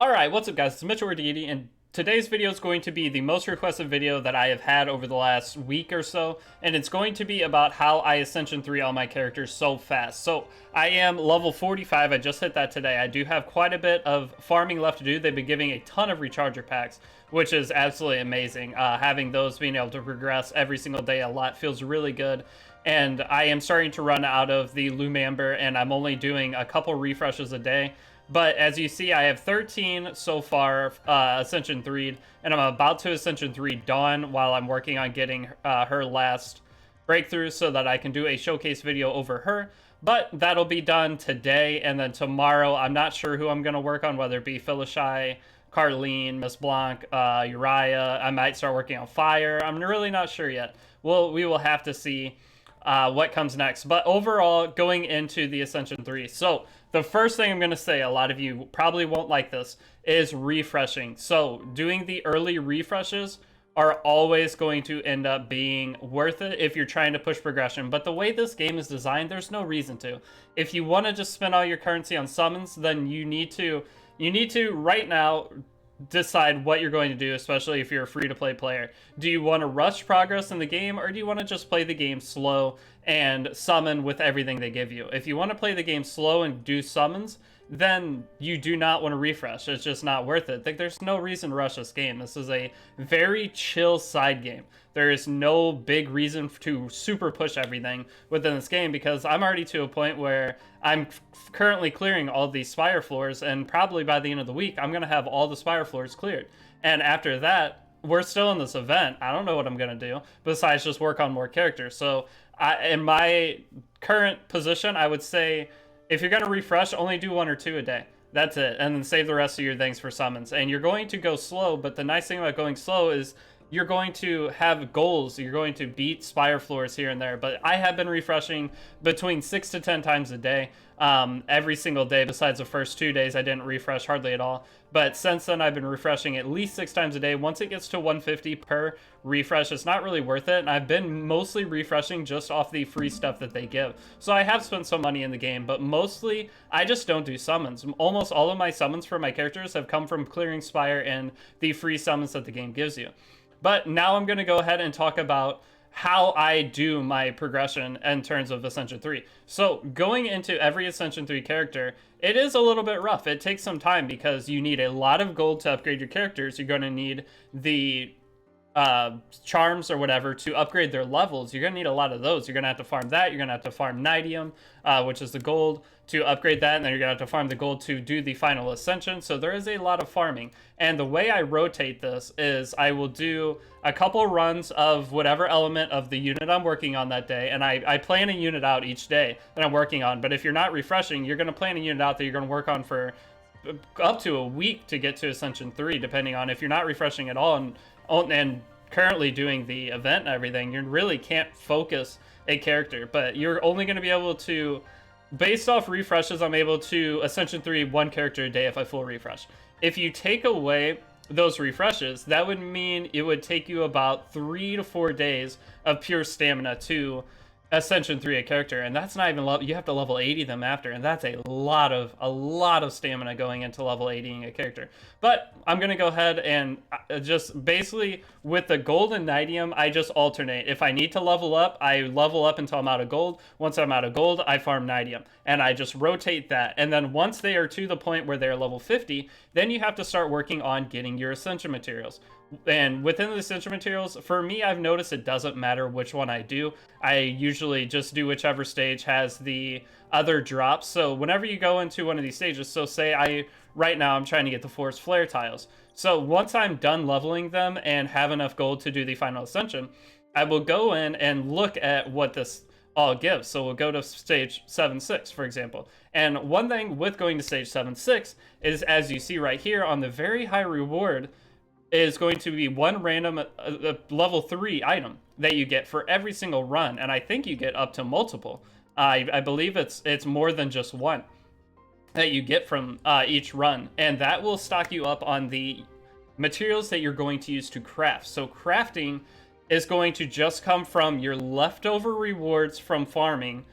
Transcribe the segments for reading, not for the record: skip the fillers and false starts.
Alright, what's up guys, it's Mitchell or Deity, and today's video is going to be the most requested video that I have had over the last week or so, and it's going to be about how I Ascension 3 all my characters so fast. So, I am level 45, I just hit that today. I do have quite a bit of farming left to do. They've been giving a ton of recharger packs, which is absolutely amazing. Having those, being able to progress every single day a lot feels really good. And I am starting to run out of the Lumamber, and I'm only doing a couple refreshes a day. But as you see, I have 13 so far Ascension 3'd, and I'm about to Ascension 3 Dawn while I'm working on getting her last breakthrough so that I can do a showcase video over her. But that'll be done today, and then tomorrow I'm not sure who I'm going to work on, whether it be Phyllishy, Carlene, Miss Blanc, Uriah. I might start working on Fire. I'm really not sure yet. We will have to see what comes next. But overall, going into the Ascension 3. So the first thing I'm going to say, a lot of you probably won't like this, is refreshing. So doing the early refreshes are always going to end up being worth it if you're trying to push progression. But the way this game is designed, there's no reason to. If you want to just spend all your currency on summons, then you need to right now decide what you're going to do, especially if you're a free-to-play player. Do you want to rush progress in the game, or do you want to just play the game slow and summon with everything they give you? If you want to play the game slow and do summons, then you do not want to refresh. It's just not worth it. There's no reason to rush this game. This is a very chill side game. There is no big reason to super push everything within this game, because I'm already to a point where I'm currently clearing all these spire floors, and probably by the end of the week, I'm going to have all the spire floors cleared. And after that, we're still in this event. I don't know what I'm going to do besides just work on more characters. So in my current position, I would say if you're going to refresh, only do 1 or 2 a day. That's it. And then save the rest of your things for summons. And you're going to go slow, but the nice thing about going slow is you're going to have goals. You're going to beat spire floors here and there. But I have been refreshing between 6 to 10 times a day, every single day. Besides the first 2 days, I didn't refresh hardly at all. But since then, I've been refreshing at least 6 times a day. Once it gets to 150 per refresh, it's not really worth it. And I've been mostly refreshing just off the free stuff that they give. So I have spent some money in the game, but mostly I just don't do summons. Almost all of my summons for my characters have come from clearing spire and the free summons that the game gives you. But now I'm going to go ahead and talk about how I do my progression in terms of Ascension 3. So going into every Ascension 3 character, it is a little bit rough. It takes some time because you need a lot of gold to upgrade your characters. You're going to need the charms or whatever to upgrade their levels. You're going to need a lot of those. You're going to have to farm that. You're going to have to farm Nidium, which is the gold, to upgrade that, and then you're going to have to farm the gold to do the final Ascension. So there is a lot of farming. And the way I rotate this is I will do a couple runs of whatever element of the unit I'm working on that day, and I plan a unit out each day that I'm working on. But if you're not refreshing, you're going to plan a unit out that you're going to work on for up to a week to get to Ascension 3, depending on if you're not refreshing at all and currently doing the event and everything. You really can't focus a character, but you're only going to be able to, based off refreshes, I'm able to Ascension 3 1 character a day if I full refresh. If you take away those refreshes, that would mean it would take you about 3 to 4 days of pure stamina to Ascension 3 a character, and that's not even level. You have to level 80 them after, and that's a lot of stamina going into level 80ing a character. But I'm gonna go ahead and just basically with the gold and Nidium, I just alternate. If I need to level up, I level up until I'm out of gold. Once I'm out of gold, I farm Nidium, and I just rotate that. And then once they are to the point where they're level 50, then you have to start working on getting your Ascension materials. And within the Ascension materials, for me, I've noticed it doesn't matter which one I do. I usually just do whichever stage has the other drops. So whenever you go into one of these stages, so say right now I'm trying to get the Forest Flare tiles. So once I'm done leveling them and have enough gold to do the final Ascension, I will go in and look at what this all gives. So we'll go to stage 7-6, for example. And one thing with going to stage 7-6 is, as you see right here on the very high reward, is going to be one random level 3 item that you get for every single run, and I think you get up to multiple. I believe it's more than just one that you get from each run, and that will stock you up on the materials that you're going to use to craft. So crafting is going to just come from your leftover rewards from farming,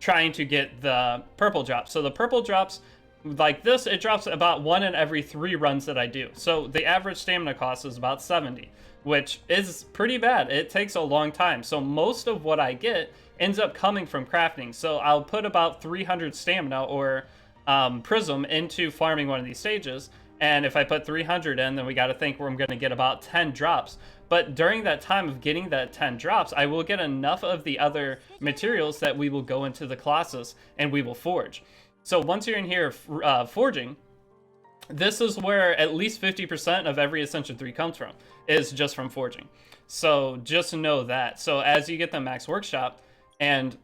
trying to get the purple drops. So the purple drops like this, it drops about 1 in every 3 runs that I do. So the average stamina cost is about 70, which is pretty bad. It takes a long time. So most of what I get ends up coming from crafting. So I'll put about 300 stamina or prism into farming one of these stages. And if I put 300 in, then we got to think I'm going to get about 10 drops. But during that time of getting that 10 drops, I will get enough of the other materials that we will go into the colossus and we will forge. So once you're in here forging, this is where at least 50% of every Ascension 3 comes from, is just from forging. So just know that. So as you get the max workshop and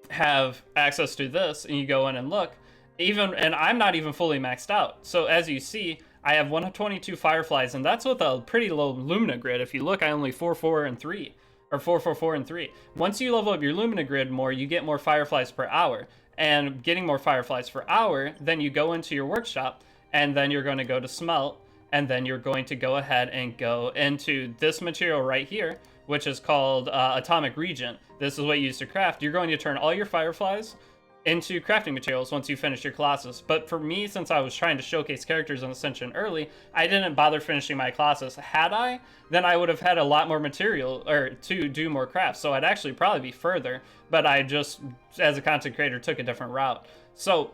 have access to this, and you go in and look, and I'm not even fully maxed out. So as you see, I have 122 fireflies, and that's with a pretty low Lumina grid. If you look, I only 4, 4, and 3, or 4, 4, 4, and 3. Once you level up your Lumina grid more, you get more fireflies per hour. And getting more fireflies per hour, then you go into your workshop, and then you're going to go to smelt, and then you're going to go ahead and go into this material right here, which is called Atomic Regent. This is what you use to craft. You're going to turn all your fireflies into crafting materials once you finish your colossus. But for me, since I was trying to showcase characters in Ascension early, I didn't bother finishing my colossus. Had I, then I would have had a lot more material or to do more crafts, so I'd actually probably be further, but I just, as a content creator, took a different route. So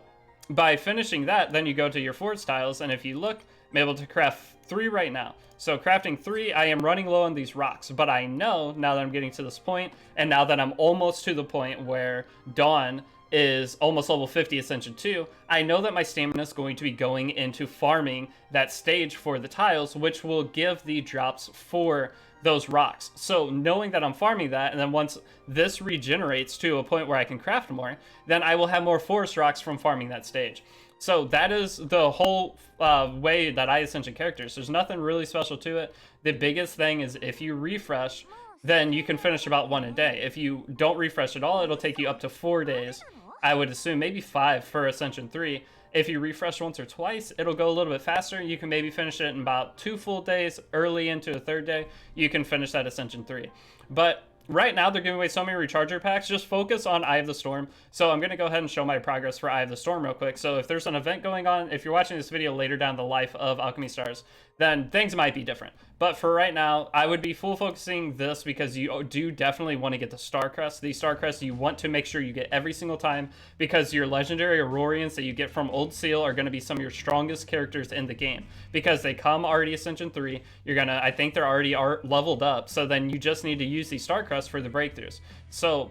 by finishing that, then you go to your forge tiles, and if you look, I'm able to craft 3 right now. So crafting 3, I am running low on these rocks, but I know now that I'm getting to this point, and now that I'm almost to the point where Dawn is almost level 50 Ascension 2, I know that my stamina is going to be going into farming that stage for the tiles, which will give the drops for those rocks. So knowing that I'm farming that, and then once this regenerates to a point where I can craft more, then I will have more forest rocks from farming that stage. So that is the whole way that I Ascension characters. There's nothing really special to it. The biggest thing is if you refresh, then you can finish about 1 a day. If you don't refresh at all, it'll take you up to 4 days. I would assume maybe 5 for Ascension 3. If you refresh once or twice, it'll go a little bit faster. You can maybe finish it in about 2 full days. Early into a 3rd day, you can finish that Ascension 3. But right now, they're giving away so many recharger packs. Just focus on Eye of the Storm. So I'm going to go ahead and show my progress for Eye of the Storm real quick. So if there's an event going on, if you're watching this video later down the life of Alchemy Stars, then things might be different. But for right now, I would be full focusing this because you do definitely want to get the Star Crest. These Star Crests you want to make sure you get every single time, because your legendary Aurorians that you get from Old Seal are going to be some of your strongest characters in the game, because they come already Ascension 3. You're going to, I think they're already leveled up, so then you just need to use these Star Crests for the breakthroughs. So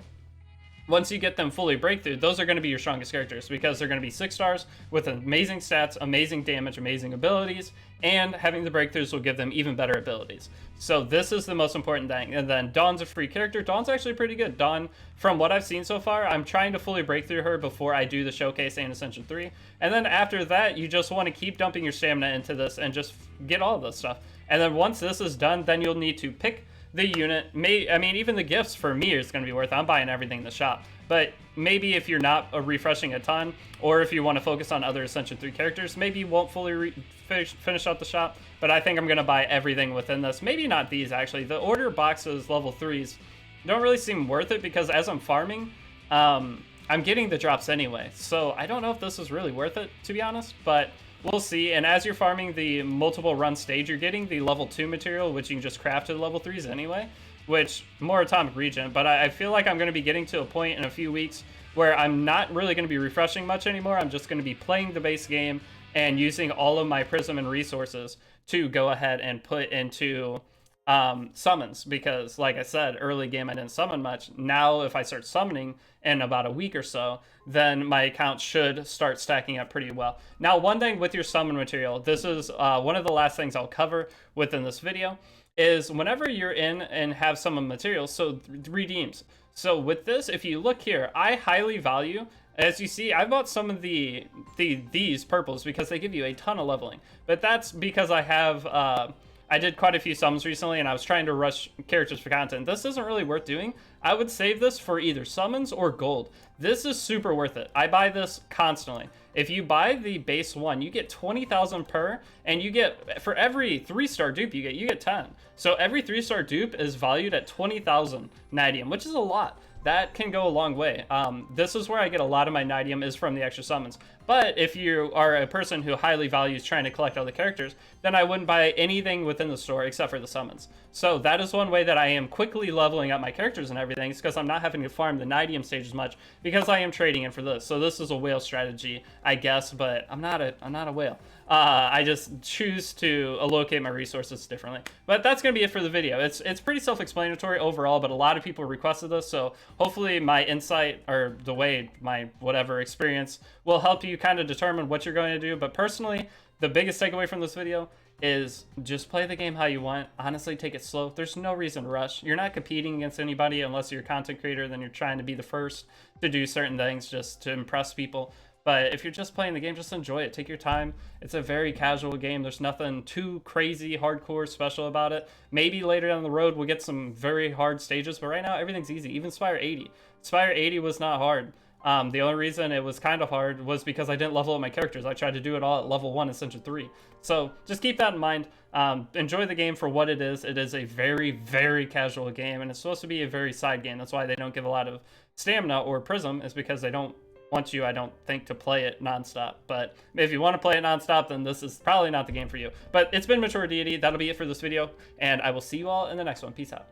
once you get them fully breakthrough, those are going to be your strongest characters, because they're going to be 6 stars with amazing stats, amazing damage, amazing abilities, and having the breakthroughs will give them even better abilities. So this is the most important thing. And then Dawn's a free character. Dawn's actually pretty good. Dawn, from what I've seen so far, I'm trying to fully break through her before I do the showcase and Ascension 3. And then after that, you just want to keep dumping your stamina into this and just get all of this stuff. And then once this is done, then you'll need to pick the unit. I mean, even the gifts for me is going to be worth it. I'm buying everything in the shop. But maybe if you're not refreshing a ton, or if you want to focus on other Ascension 3 characters, maybe you won't fully finish out the shop. But I think I'm going to buy everything within this. Maybe not these, actually. The order boxes, level 3s, don't really seem worth it, because as I'm farming, I'm getting the drops anyway. So I don't know if this is really worth it, to be honest. But we'll see. And as you're farming the multiple run stage, you're getting the level 2 material, which you can just craft to the level 3s anyway, which more Atomic Regent. But I feel like I'm going to be getting to a point in a few weeks where I'm not really going to be refreshing much anymore. I'm just going to be playing the base game and using all of my prism and resources to go ahead and put into summons, because like I said, early game I didn't summon much. Now if I start summoning in about a week or so, then my account should start stacking up pretty well. Now, one thing with your summon material, this is one of the last things I'll cover within this video, is whenever you're in and have summon materials, so redeems. So with this, if you look here, I highly value, as you see, I bought some of these purples because they give you a ton of leveling. But that's because I have I did quite a few summons recently, and I was trying to rush characters for content. This isn't really worth doing. I would save this for either summons or gold. This is super worth it. I buy this constantly. If you buy the base one, you get 20,000 per, and you get, for every 3-star dupe you get 10. So every 3-star dupe is valued at 20,000 Nidium, which is a lot. That can go a long way. This is where I get a lot of my Nidium, is from the extra summons. But if you are a person who highly values trying to collect all the characters, then I wouldn't buy anything within the store except for the summons. So that is one way that I am quickly leveling up my characters and everything, is because I'm not having to farm the Nidium stage as much, because I am trading in for this. So this is a whale strategy, I guess, but I'm not a whale. I just choose to allocate my resources differently. But that's going to be it for the video. It's pretty self-explanatory overall, but a lot of people requested this, so hopefully my insight, or the way my whatever experience, will help you kind of determine what you're going to do. But personally, the biggest takeaway from this video is just play the game how you want. Honestly, take it slow. There's no reason to rush. You're not competing against anybody unless you're a content creator, then you're trying to be the first to do certain things just to impress people. But if you're just playing the game, just enjoy it. Take your time. It's a very casual game. There's nothing too crazy, hardcore, special about it. Maybe later down the road we'll get some very hard stages, but right now everything's easy. Even Spire 80. Spire 80 was not hard. The only reason it was kind of hard was because I didn't level up my characters. I tried to do it all at level 1 Ascension 3. So just keep that in mind. Enjoy the game for what it is. It is a very, very casual game, and it's supposed to be a very side game. That's why they don't give a lot of stamina or prism, is because they don't want you, I don't think, to play it nonstop. But if you want to play it nonstop, then this is probably not the game for you. But it's been Mature Deity. That'll be it for this video, and I will see you all in the next one. Peace out.